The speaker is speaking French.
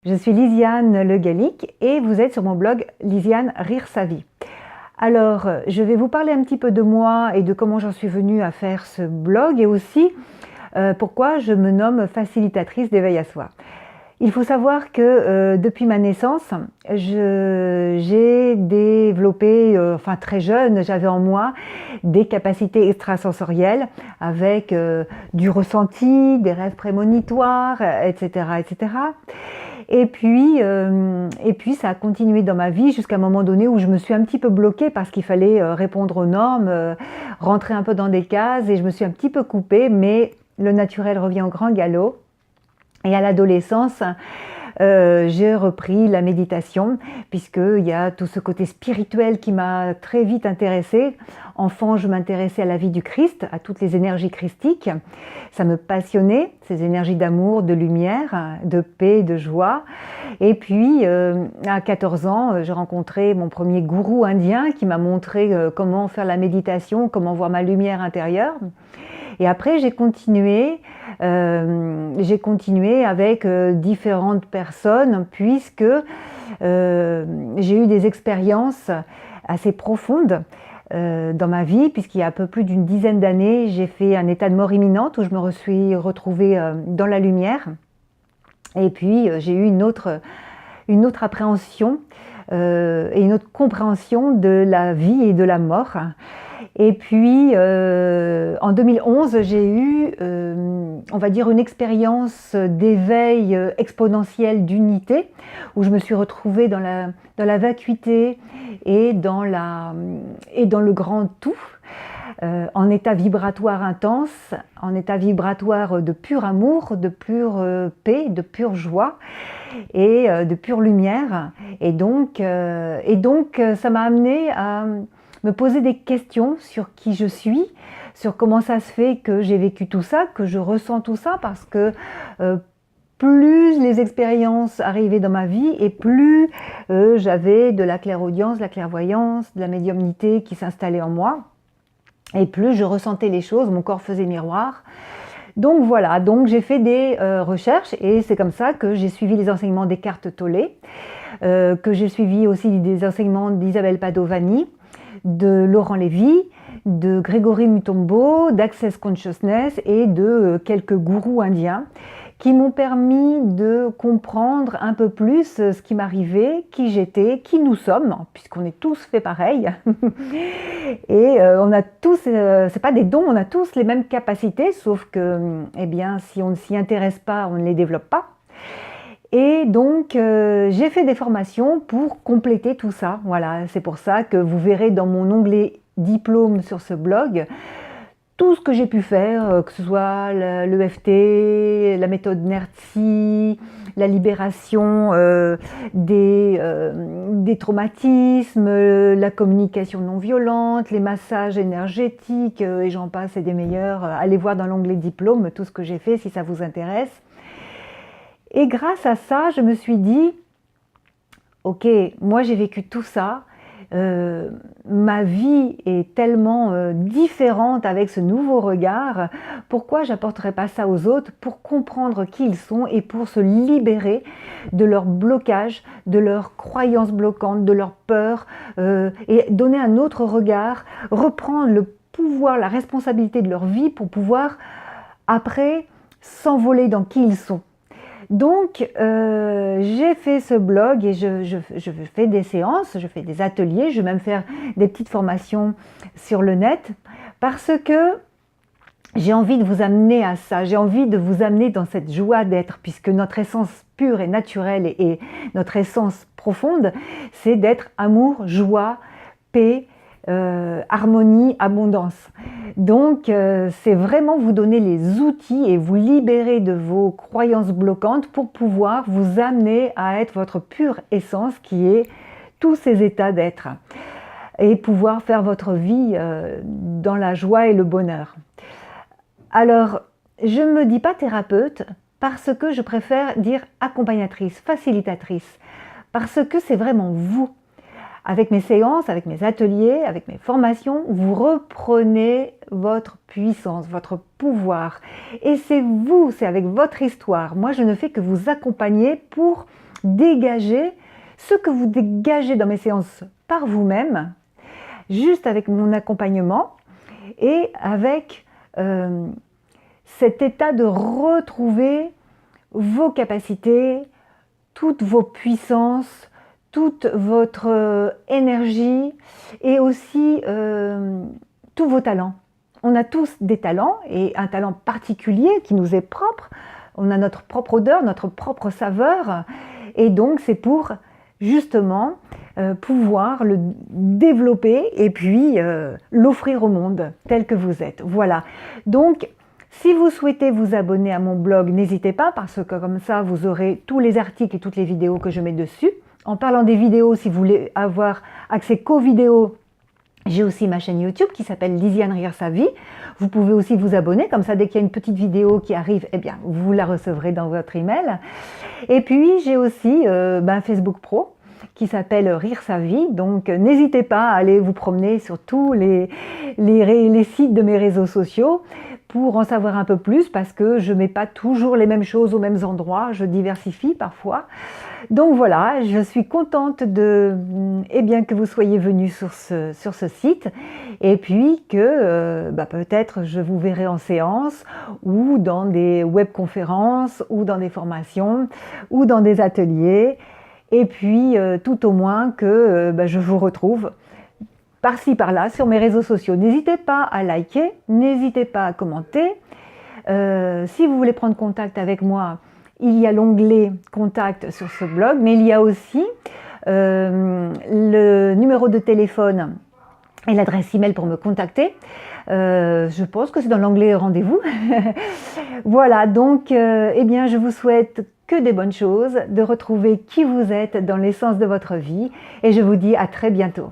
Je suis Lisiane Le Gallic et vous êtes sur mon blog Lisiane Rire sa vie. Alors, je vais vous parler un petit peu de moi et de comment j'en suis venue à faire ce blog et aussi pourquoi je me nomme facilitatrice d'éveil à soi. Il faut savoir que depuis ma naissance, j'ai développé, très jeune, j'avais en moi des capacités extrasensorielles avec du ressenti, des rêves prémonitoires, etc., etc. Et puis ça a continué dans ma vie jusqu'à un moment donné où je me suis un petit peu bloquée parce qu'il fallait répondre aux normes, rentrer un peu dans des cases et je me suis un petit peu coupée, mais le naturel revient au grand galop. Et à l'adolescence, j'ai repris la méditation puisqu'il y a tout ce côté spirituel qui m'a très vite intéressée. Enfant, je m'intéressais à la vie du Christ, à toutes les énergies christiques. Ça me passionnait, ces énergies d'amour, de lumière, de paix, de joie. Et puis, à 14 ans, j'ai rencontré mon premier gourou indien qui m'a montré comment faire la méditation, comment voir ma lumière intérieure. Et après, j'ai continué avec différentes personnes puisque j'ai eu des expériences assez profondes dans ma vie, puisqu'il y a un peu plus d'une dizaine d'années, j'ai fait un état de mort imminente où je me suis retrouvée dans la lumière. Et puis, j'ai eu une autre appréhension et une autre compréhension de la vie et de la mort. Et puis, en 2011, j'ai eu, on va dire, une expérience d'éveil exponentiel d'unité, où je me suis retrouvée dans la vacuité et dans le grand tout, en état vibratoire intense, en état vibratoire de pur amour, de pure paix, de pure joie et de pure lumière. Et donc ça m'a amenée à me poser des questions sur qui je suis, sur comment ça se fait que j'ai vécu tout ça, que je ressens tout ça, parce que plus les expériences arrivaient dans ma vie et plus j'avais de la clairaudience, de la clairvoyance, de la médiumnité qui s'installait en moi, et plus je ressentais les choses, mon corps faisait miroir. Donc voilà, donc j'ai fait des recherches et c'est comme ça que j'ai suivi les enseignements d'Eckhart Tolle, que j'ai suivi aussi des enseignements d'Isabelle Padovani, de Laurent Lévy, de Grégory Mutombo, d'Access Consciousness et de quelques gourous indiens qui m'ont permis de comprendre un peu plus ce qui m'arrivait, qui j'étais, qui nous sommes, puisqu'on est tous faits pareil. Et on a tous, c'est pas des dons, on a tous les mêmes capacités, sauf que, si on ne s'y intéresse pas, on ne les développe pas. Et donc, j'ai fait des formations pour compléter tout ça. Voilà, c'est pour ça que vous verrez dans mon onglet diplôme sur ce blog tout ce que j'ai pu faire, que ce soit l'EFT, la méthode NERTSI, la libération des traumatismes, la communication non violente, les massages énergétiques, et j'en passe et des meilleurs. Allez voir dans l'onglet diplôme tout ce que j'ai fait si ça vous intéresse. Et grâce à ça, je me suis dit, ok, moi j'ai vécu tout ça, ma vie est tellement différente avec ce nouveau regard, pourquoi j'apporterais pas ça aux autres pour comprendre qui ils sont et pour se libérer de leurs blocages, de leurs croyances bloquantes, de leurs peurs, et donner un autre regard, reprendre le pouvoir, la responsabilité de leur vie pour pouvoir après s'envoler dans qui ils sont. Donc, j'ai fait ce blog et je fais des séances, je fais des ateliers, je vais même faire des petites formations sur le net parce que j'ai envie de vous amener à ça, j'ai envie de vous amener dans cette joie d'être, puisque notre essence pure et naturelle et notre essence profonde, c'est d'être amour, joie, paix, harmonie, abondance. Donc c'est vraiment vous donner les outils et vous libérer de vos croyances bloquantes pour pouvoir vous amener à être votre pure essence qui est tous ces états d'être et pouvoir faire votre vie dans la joie et le bonheur. Alors, je ne me dis pas thérapeute parce que je préfère dire accompagnatrice, facilitatrice, parce que c'est vraiment vous. Avec mes séances, avec mes ateliers, avec mes formations, vous reprenez votre puissance, votre pouvoir. Et c'est vous, c'est avec votre histoire. Moi, je ne fais que vous accompagner pour dégager ce que vous dégagez dans mes séances par vous-même, juste avec mon accompagnement et avec cet état de retrouver vos capacités, toutes vos puissances, toute votre énergie et aussi tous vos talents. On a tous des talents et un talent particulier qui nous est propre. On a notre propre odeur, notre propre saveur et donc c'est pour justement pouvoir le développer et puis l'offrir au monde tel que vous êtes. Voilà. Donc, si vous souhaitez vous abonner à mon blog, n'hésitez pas parce que comme ça, vous aurez tous les articles et toutes les vidéos que je mets dessus. En parlant des vidéos, si vous voulez avoir accès qu'aux vidéos, j'ai aussi ma chaîne YouTube qui s'appelle Lisiane Rire sa vie. Vous pouvez aussi vous abonner, comme ça dès qu'il y a une petite vidéo qui arrive, eh bien vous la recevrez dans votre email. Et puis j'ai aussi Facebook Pro qui s'appelle Rire sa vie, donc n'hésitez pas à aller vous promener sur tous les sites de mes réseaux sociaux pour en savoir un peu plus parce que je ne mets pas toujours les mêmes choses aux mêmes endroits, je diversifie parfois. Donc voilà, je suis contente que vous soyez venus sur ce site et puis que peut-être je vous verrai en séance ou dans des webconférences ou dans des formations ou dans des ateliers et puis tout au moins que je vous retrouve par-ci par-là sur mes réseaux sociaux. N'hésitez pas à liker, n'hésitez pas à commenter. Si vous voulez prendre contact avec moi, il y a l'onglet contact sur ce blog, mais il y a aussi le numéro de téléphone et l'adresse email pour me contacter. Je pense que c'est dans l'onglet rendez-vous. Voilà, donc je vous souhaite que des bonnes choses, de retrouver qui vous êtes dans l'essence de votre vie et je vous dis à très bientôt.